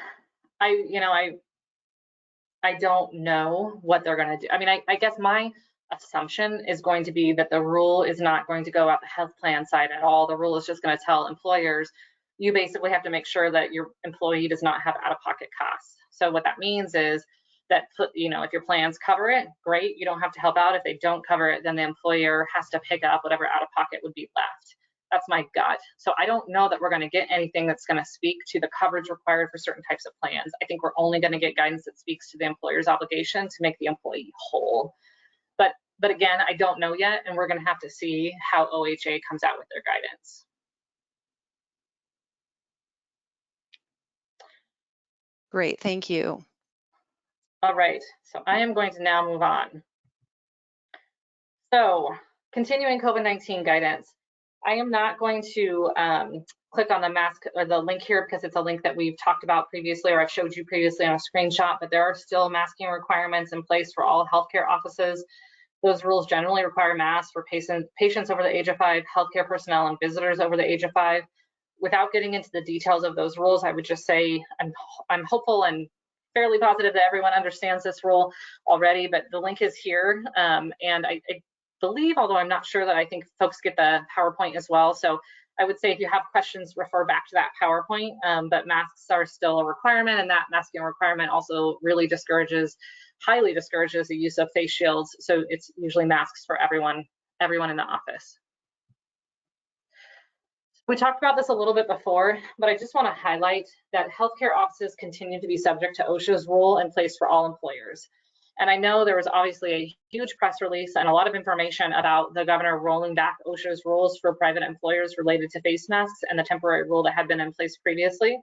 don't know what they're going to do. I mean, I guess my assumption is going to be that the rule is not going to go out the health plan side at all. The rule is just going to tell employers, you basically have to make sure that your employee does not have out-of-pocket costs. So what that means is that, you know, if your plans cover it, great, you don't have to help out. If they don't cover it, then the employer has to pick up whatever out-of-pocket would be left. That's my gut. So I don't know that we're going to get anything that's going to speak to the coverage required for certain types of plans. I think we're only going to get guidance that speaks to the employer's obligation to make the employee whole. But again, I don't know yet, and we're going to have to see how OHA comes out with their guidance. Great, thank you. All right, so I am going to now move on. So continuing COVID-19 guidance. I am not going to click on the mask or the link here because it's a link that we've talked about previously, or I've showed you previously on a screenshot, but there are still masking requirements in place for all healthcare offices. Those rules generally require masks for patients over the age of 5, healthcare personnel, and visitors over the age of 5. Without getting into the details of those rules, I would just say I'm hopeful and fairly positive that everyone understands this rule already, but the link is here. And I believe, although I'm not sure, that I think folks get the PowerPoint as well. So I would say if you have questions, refer back to that PowerPoint, but masks are still a requirement, and that masking requirement also really highly discourages the use of face shields. So it's usually masks for everyone in the office. We talked about this a little bit before, but I just want to highlight that healthcare offices continue to be subject to OSHA's rule in place for all employers. And I know there was obviously a huge press release and a lot of information about the governor rolling back OSHA's rules for private employers related to face masks and the temporary rule that had been in place previously.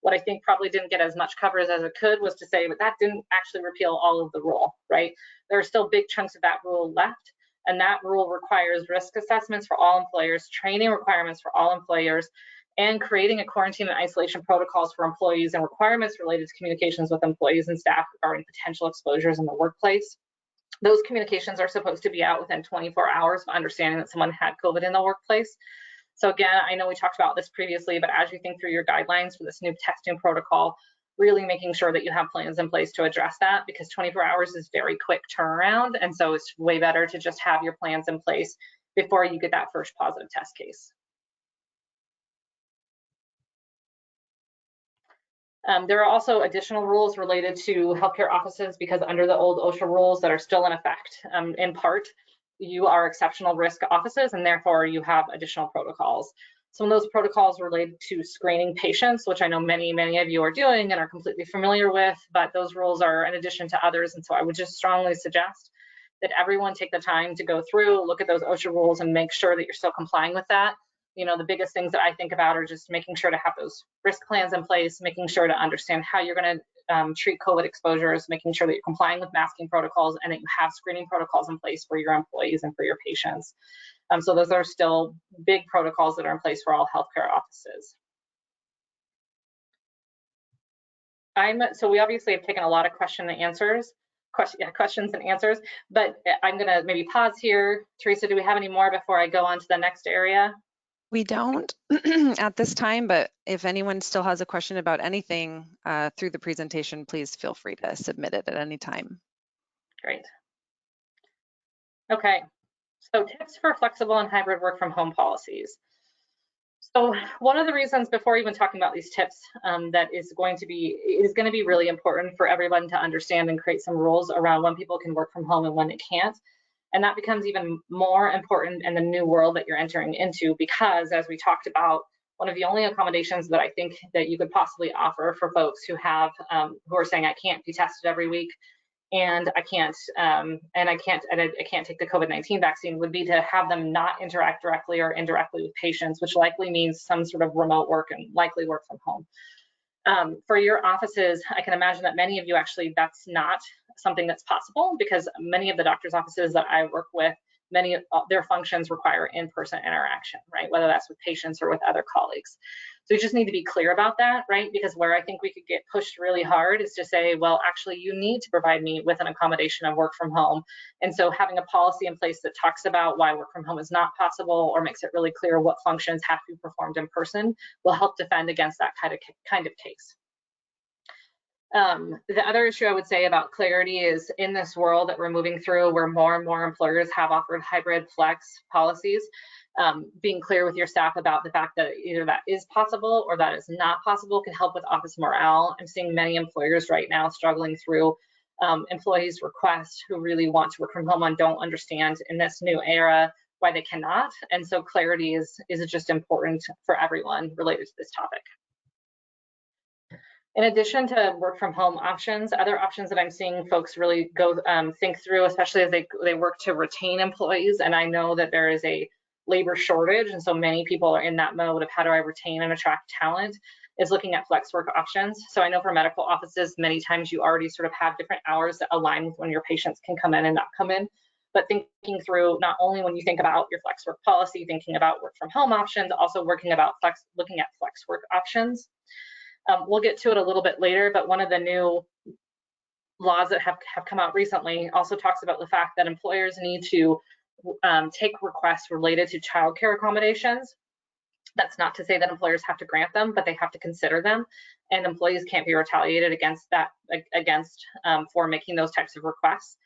What I think probably didn't get as much coverage as it could was to say, but that didn't actually repeal all of the rule, right? There are still big chunks of that rule left, and that rule requires risk assessments for all employers, training requirements for all employers, and creating a quarantine and isolation protocols for employees and requirements related to communications with employees and staff regarding potential exposures in the workplace. Those communications are supposed to be out within 24 hours of understanding that someone had COVID in the workplace. So again, I know we talked about this previously, but as you think through your guidelines for this new testing protocol, really making sure that you have plans in place to address that, because 24 hours is very quick turnaround. And so it's way better to just have your plans in place before you get that first positive test case. There are also additional rules related to healthcare offices, because under the old OSHA rules that are still in effect, in part, you are exceptional risk offices, and therefore you have additional protocols. Some of those protocols related to screening patients, which I know many of you are doing and are completely familiar with, but those rules are in addition to others. And so I would just strongly suggest that everyone take the time to go through, look at those OSHA rules, and make sure that you're still complying with that. the biggest things that I think about are just making sure to have those risk plans in place, making sure to understand how you're going to treat COVID exposures, making sure that you're complying with masking protocols, and that you have screening protocols in place for your employees and for your patients. So those are still big protocols that are in place for all healthcare offices. So we obviously have taken a lot of questions and answers, but I'm going to maybe pause here. Teresa, do we have any more before I go on to the next area? We don't at this time, but if anyone still has a question about anything through the presentation, please feel free to submit it at any time. Great. Okay, so tips for flexible and hybrid work from home policies. So one of the reasons, before even talking about these tips, that is going to be really important for everyone to understand and create some rules around when people can work from home and when they can't. And that becomes even more important in the new world that you're entering into, because as we talked about, one of the only accommodations that I think that you could possibly offer for folks who have who are saying I can't be tested every week and I can't take the COVID-19 vaccine would be to have them not interact directly or indirectly with patients, which likely means some sort of remote work and likely work from home. For your offices, I can imagine that many of you actually, that's not something that's possible, because many of the doctor's offices that I work with, many of their functions require in-person interaction, right? Whether that's with patients or with other colleagues. So you just need to be clear about that, right? Because where I think we could get pushed really hard is to say, well, actually, you need to provide me with an accommodation of work from home. And so having a policy in place that talks about why work from home is not possible, or makes it really clear what functions have to be performed in person, will help defend against that kind of case. The other issue I would say about clarity is, in this world that we're moving through, where more and more employers have offered hybrid flex policies, being clear with your staff about the fact that either that is possible or that is not possible can help with office morale. I'm seeing many employers right now struggling through employees' requests who really want to work from home and don't understand in this new era why they cannot. And so clarity is just important for everyone related to this topic. In addition to work from home options, other options that I'm seeing folks really go think through, especially as they work to retain employees, and I know that there is a labor shortage, and so many people are in that mode of how do I retain and attract talent, is looking at flex work options. So I know for medical offices, many times you already sort of have different hours that align with when your patients can come in and not come in, but thinking through not only when you think about your flex work policy, thinking about work from home options, also looking at flex work options. We'll get to it a little bit later, but one of the new laws that have come out recently also talks about the fact that employers need to take requests related to childcare accommodations. That's not to say that employers have to grant them, but they have to consider them, and employees can't be retaliated against for making those types of requests.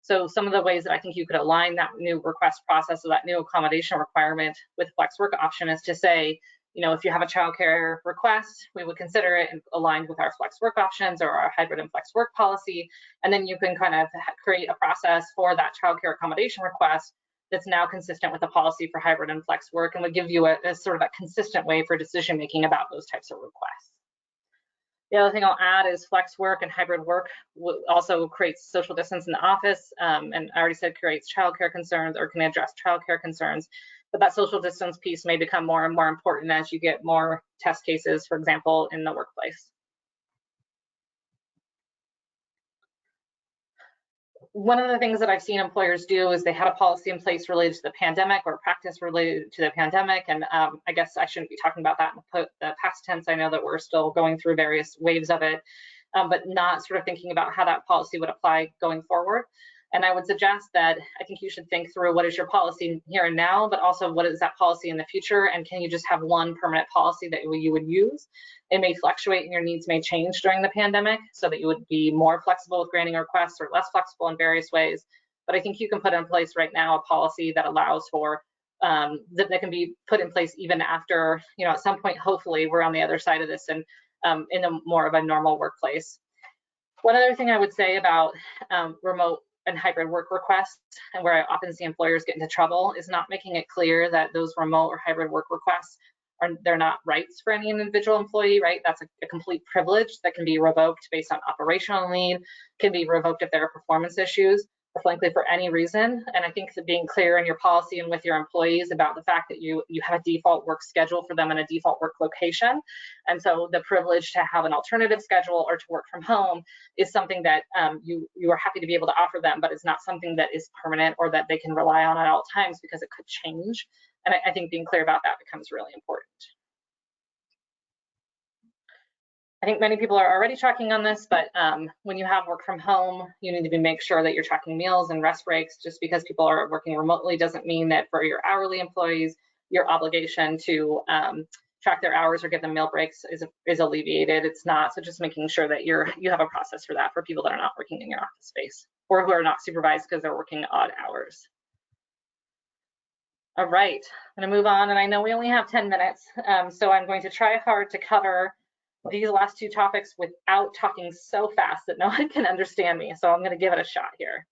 So some of the ways that I think you could align that new request process or that new accommodation requirement with flex work option is to say, if you have a childcare request, we would consider it aligned with our flex work options or our hybrid and flex work policy. And then you can kind of create a process for that childcare accommodation request that's now consistent with the policy for hybrid and flex work, and would give you a sort of a consistent way for decision making about those types of requests. The other thing I'll add is flex work and hybrid work also creates social distance in the office, and I already said creates childcare concerns or can address childcare concerns. But that social distance piece may become more and more important as you get more test cases, for example, in the workplace. One of the things that I've seen employers do is they had a policy in place related to the pandemic or practice related to the pandemic. And I guess I shouldn't be talking about that in the past tense. I know that we're still going through various waves of it, but not sort of thinking about how that policy would apply going forward. And I would suggest that I think you should think through what is your policy here and now, but also what is that policy in the future, and can you just have one permanent policy that you would use? It may fluctuate and your needs may change during the pandemic, so that you would be more flexible with granting requests or less flexible in various ways. But I think you can put in place right now a policy that allows for that can be put in place even after, at some point, hopefully we're on the other side of this and in a more of a normal workplace. One other thing I would say about remote and hybrid work requests, and where I often see employers get into trouble, is not making it clear that those remote or hybrid work requests they're not rights for any individual employee, right? That's a complete privilege that can be revoked based on operational need, can be revoked if there are performance issues. frankly for any reason. And I think that being clear in your policy and with your employees about the fact that you have a default work schedule for them and a default work location. And so the privilege to have an alternative schedule or to work from home is something that you are happy to be able to offer them, but it's not something that is permanent or that they can rely on at all times because it could change. And I think being clear about that becomes really important. I think many people are already tracking on this, but when you have work from home, you need to make sure that you're tracking meals and rest breaks. Just because people are working remotely doesn't mean that for your hourly employees, your obligation to track their hours or give them meal breaks is alleviated. It's not. So just making sure that you have a process for that for people that are not working in your office space or who are not supervised because they're working odd hours. All right, I'm gonna move on, and I know we only have 10 minutes, so I'm going to try hard to cover these last two topics without talking so fast that no one can understand me. So I'm going to give it a shot here.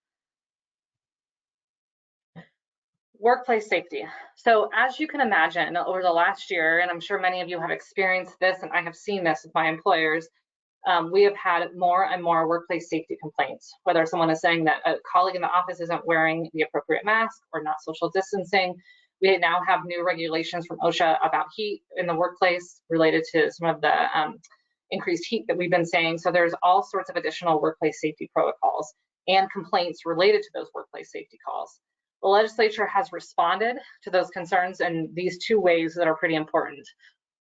Workplace safety. So as you can imagine, over the last year, and I'm sure many of you have experienced this, and I have seen this with my employers, we have had more and more workplace safety complaints, whether someone is saying that a colleague in the office isn't wearing the appropriate mask or not social distancing. We now have new regulations from OSHA about heat in the workplace related to some of the increased heat that we've been seeing. So there's all sorts of additional workplace safety protocols and complaints related to those workplace safety calls. The legislature has responded to those concerns in these two ways that are pretty important.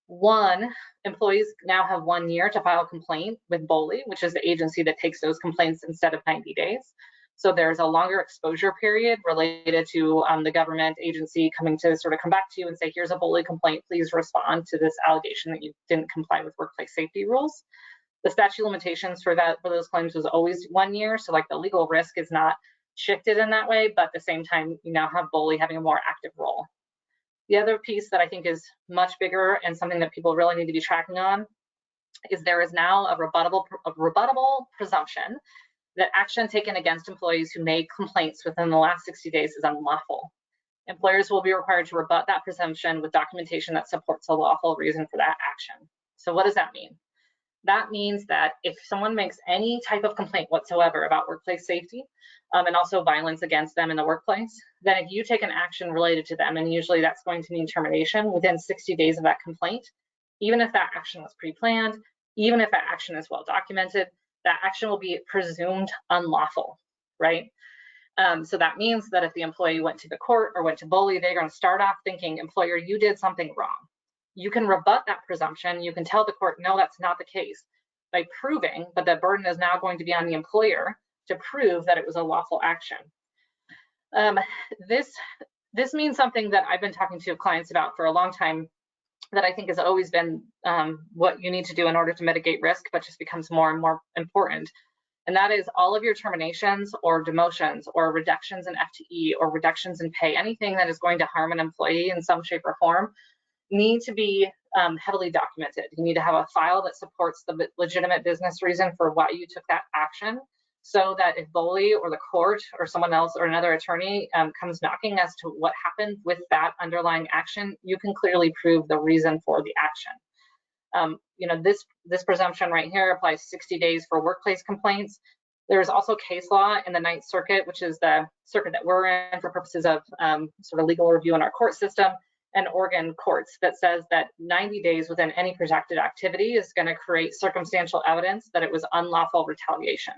One, employees now have 1 year to file a complaint with BOLI, which is the agency that takes those complaints instead of 90 days. So there's a longer exposure period related to the government agency coming to sort of come back to you and say, here's a BOLI complaint, please respond to this allegation that you didn't comply with workplace safety rules. The statute of limitations for those claims was always 1 year. So like the legal risk is not shifted in that way, but at the same time, you now have BOLI having a more active role. The other piece that I think is much bigger and something that people really need to be tracking on is there is now a rebuttable presumption that action taken against employees who made complaints within the last 60 days is unlawful. Employers will be required to rebut that presumption with documentation that supports a lawful reason for that action. So what does that mean? That means that if someone makes any type of complaint whatsoever about workplace safety and also violence against them in the workplace, then if you take an action related to them, and usually that's going to mean termination within 60 days of that complaint, even if that action was pre-planned, even if that action is well documented, that action will be presumed unlawful, right? So that means that if the employee went to the court or went to BOLI, they're going to start off thinking, employer, you did something wrong. You can rebut that presumption. You can tell the court, no, that's not the case, by proving, but the burden is now going to be on the employer to prove that it was a lawful action. This means something that I've been talking to clients about for a long time that I think has always been what you need to do in order to mitigate risk, but just becomes more and more important. And that is all of your terminations or demotions or reductions in FTE or reductions in pay, anything that is going to harm an employee in some shape or form, need to be heavily documented. You need to have a file that supports the legitimate business reason for why you took that action, so that if BOLI or the court or someone else or another attorney comes knocking as to what happened with that underlying action, you can clearly prove the reason for the action. This presumption right here applies 60 days for workplace complaints. There's also case law in the Ninth Circuit, which is the circuit that we're in for purposes of sort of legal review in our court system, and Oregon courts, that says that 90 days within any protected activity is going to create circumstantial evidence that it was unlawful retaliation.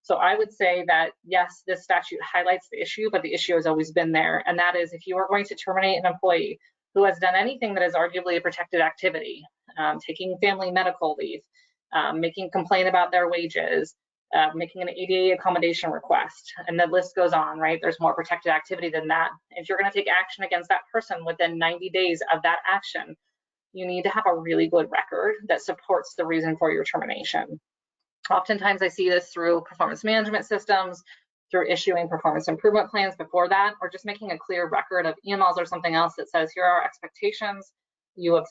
So I would say that, yes, this statute highlights the issue, but the issue has always been there. And that is, if you are going to terminate an employee who has done anything that is arguably a protected activity, taking family medical leave, making a complaint about their wages, making an ADA accommodation request, and the list goes on, right? There's more protected activity than that. If you're going to take action against that person within 90 days of that action, you need to have a really good record that supports the reason for your termination. Oftentimes I see this through performance management systems, through issuing performance improvement plans before that, or just making a clear record of emails or something else that says, here are our expectations. You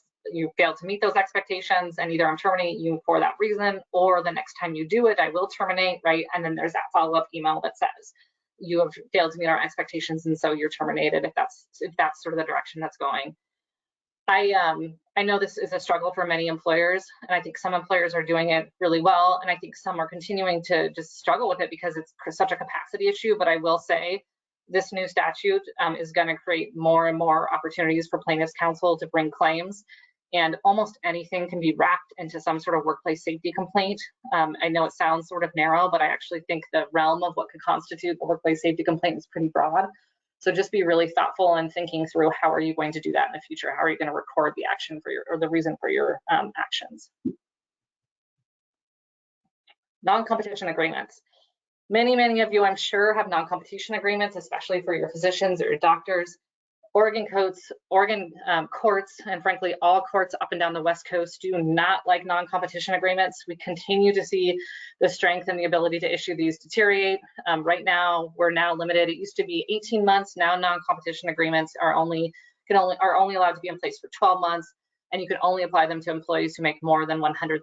failed to meet those expectations, and either I'm terminating you for that reason, or the next time you do it, I will terminate, right? And then there's that follow-up email that says, you have failed to meet our expectations, and so you're terminated if that's sort of the direction that's going. I know this is a struggle for many employers, and I think some employers are doing it really well, and I think some are continuing to just struggle with it because it's such a capacity issue. But I will say this new statute is going to create more and more opportunities for plaintiffs' counsel to bring claims, and almost anything can be wrapped into some sort of workplace safety complaint. I know it sounds sort of narrow, but I actually think the realm of what could constitute a workplace safety complaint is pretty broad. So just be really thoughtful and thinking through how are you going to do that in the future? How are you going to record the action for your, or the reason for your actions? Non-competition agreements. Many of you, I'm sure, have non-competition agreements, especially for your physicians or your doctors. Oregon courts, and frankly, all courts up and down the West Coast do not like non-competition agreements. We continue to see the strength and the ability to issue these deteriorate. Right now, we're now limited. It used to be 18 months. Now, non-competition agreements are only allowed to be in place for 12 months, and you can only apply them to employees who make more than $100,000.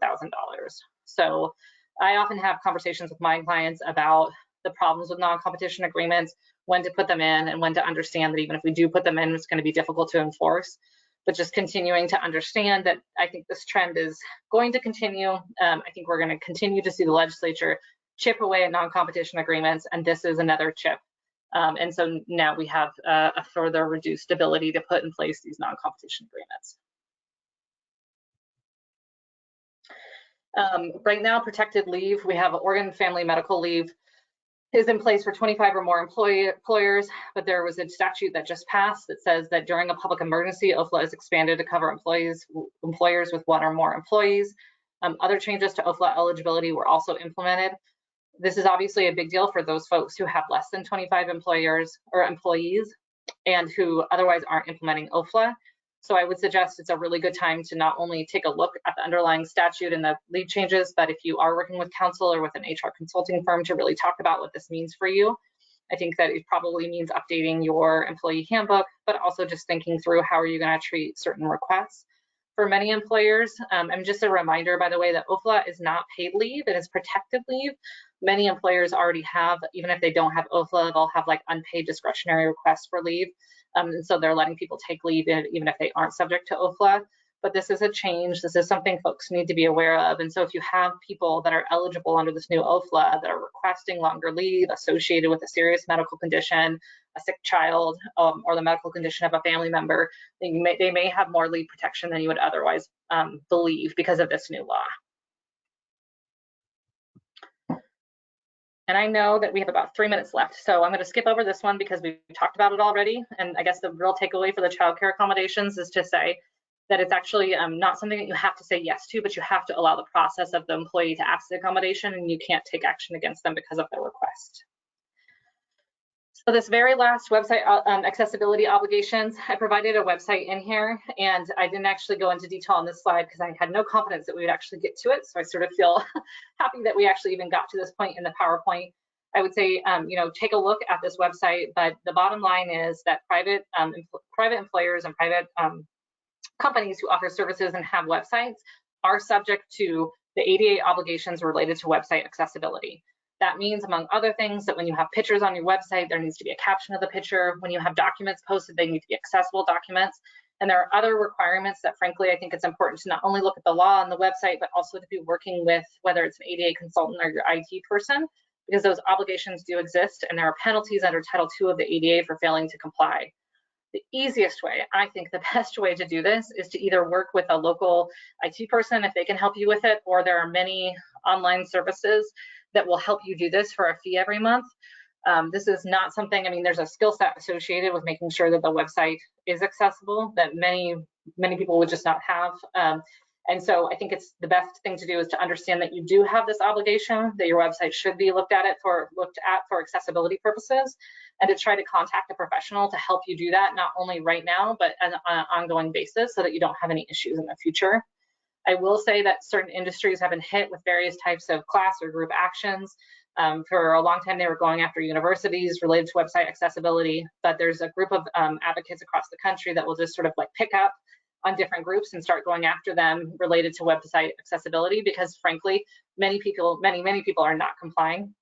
So I often have conversations with my clients about the problems with non-competition agreements, when to put them in, and when to understand that even if we do put them in, it's going to be difficult to enforce. But just continuing to understand that I think this trend is going to continue. I think we're going to continue to see the legislature chip away at non-competition agreements, and this is another chip. And so now we have a further reduced ability to put in place these non-competition agreements. Right now, protected leave, we have Oregon Family Medical Leave is in place for 25 or more employers, but there was a statute that just passed that says that during a public emergency, OFLA is expanded to cover employers with one or more employees. Other changes to OFLA eligibility were also implemented. This is obviously a big deal for those folks who have less than 25 employers or employees and who otherwise aren't implementing OFLA. So I would suggest it's a really good time to not only take a look at the underlying statute and the lead changes, but if you are working with counsel or with an HR consulting firm, to really talk about what this means for you. I think that it probably means updating your employee handbook, but also just thinking through how are you going to treat certain requests. For many employers, and just a reminder, by the way, that OFLA is not paid leave, it is protected leave. Many employers already have, even if they don't have OFLA, they'll have like unpaid discretionary requests for leave. And so they're letting people take leave even if they aren't subject to OFLA. But this is a change. This is something folks need to be aware of. And so if you have people that are eligible under this new OFLA that are requesting longer leave associated with a serious medical condition, a sick child, or the medical condition of a family member, they may have more leave protection than you would otherwise believe because of this new law. And I know that we have about 3 minutes left, so I'm going to skip over this one because we've talked about it already. And I guess the real takeaway for the childcare accommodations is to say that it's actually not something that you have to say yes to, but you have to allow the process of the employee to ask the accommodation, and you can't take action against them because of their request. So this very last website accessibility obligations, I provided a website in here, and I didn't actually go into detail on this slide because I had no confidence that we would actually get to it. So I sort of feel happy that we actually even got to this point in the PowerPoint. I would say, take a look at this website, but the bottom line is that private employers and private companies who offer services and have websites are subject to the ADA obligations related to website accessibility. That means, among other things, that when you have pictures on your website, there needs to be a caption of the picture. When you have documents posted, they need to be accessible documents. And there are other requirements that, frankly, I think it's important to not only look at the law on the website, but also to be working with, whether it's an ADA consultant or your IT person, because those obligations do exist, and there are penalties under Title II of the ADA for failing to comply. The easiest way, I think the best way to do this, is to either work with a local IT person if they can help you with it, or there are many online services that will help you do this for a fee every month. This is not something, there's a skill set associated with making sure that the website is accessible that many people would just not have. And so I think it's the best thing to do is to understand that you do have this obligation, that your website should be looked at for accessibility purposes, and to try to contact a professional to help you do that, not only right now, but on an ongoing basis so that you don't have any issues in the future. I will say that certain industries have been hit with various types of class or group actions. For a long time, they were going after universities related to website accessibility, but there's a group of advocates across the country that will just sort of like pick up on different groups and start going after them related to website accessibility, because frankly, many people are not complying.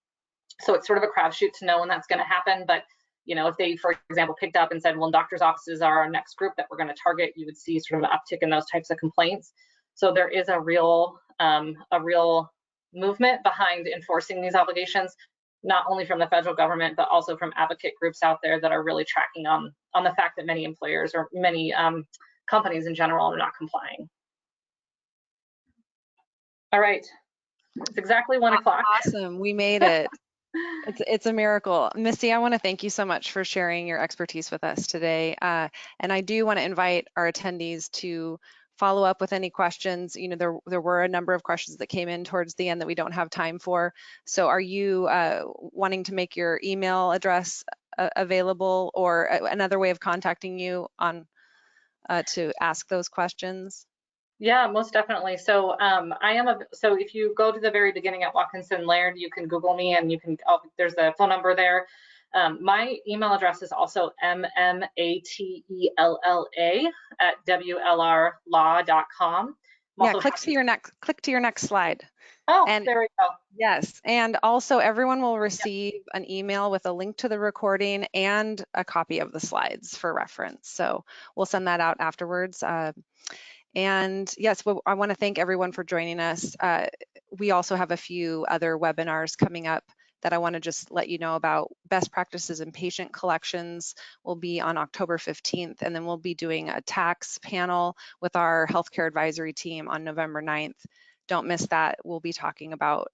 So it's sort of a crapshoot to know when that's going to happen, but if they, for example, picked up and said, well, doctor's offices are our next group that we're going to target, you would see sort of an uptick in those types of complaints. So there is a real movement behind enforcing these obligations, not only from the federal government, but also from advocate groups out there that are really tracking on the fact that many employers or many companies in general are not complying. All right, it's exactly 1 o'clock. Awesome, we made it. It's a miracle. Missy, I want to thank you so much for sharing your expertise with us today. And I do want to invite our attendees to follow up with any questions. There were a number of questions that came in towards the end that we don't have time for. So are you wanting to make your email address available, or another way of contacting you on to ask those questions? Yeah, most definitely. So so if you go to the very beginning at Watkinson Laird, you can Google me and there's a phone number there. My email address is also mmatella@wlrlaw.com. Yeah, click to your next slide. Oh, and there we go. Yes, and also everyone will receive an email with a link to the recording and a copy of the slides for reference. So we'll send that out afterwards. And yes, well, I want to thank everyone for joining us. We also have a few other webinars coming up that I want to just let you know about. Best practices in patient collections will be on October 15th, and then we'll be doing a tax panel with our healthcare advisory team on November 9th. Don't miss that. We'll be talking about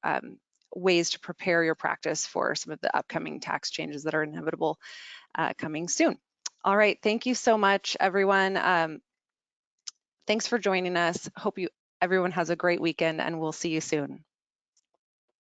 ways to prepare your practice for some of the upcoming tax changes that are inevitable coming soon. All right, thank you so much, everyone. Thanks for joining us. Hope everyone has a great weekend, and we'll see you soon.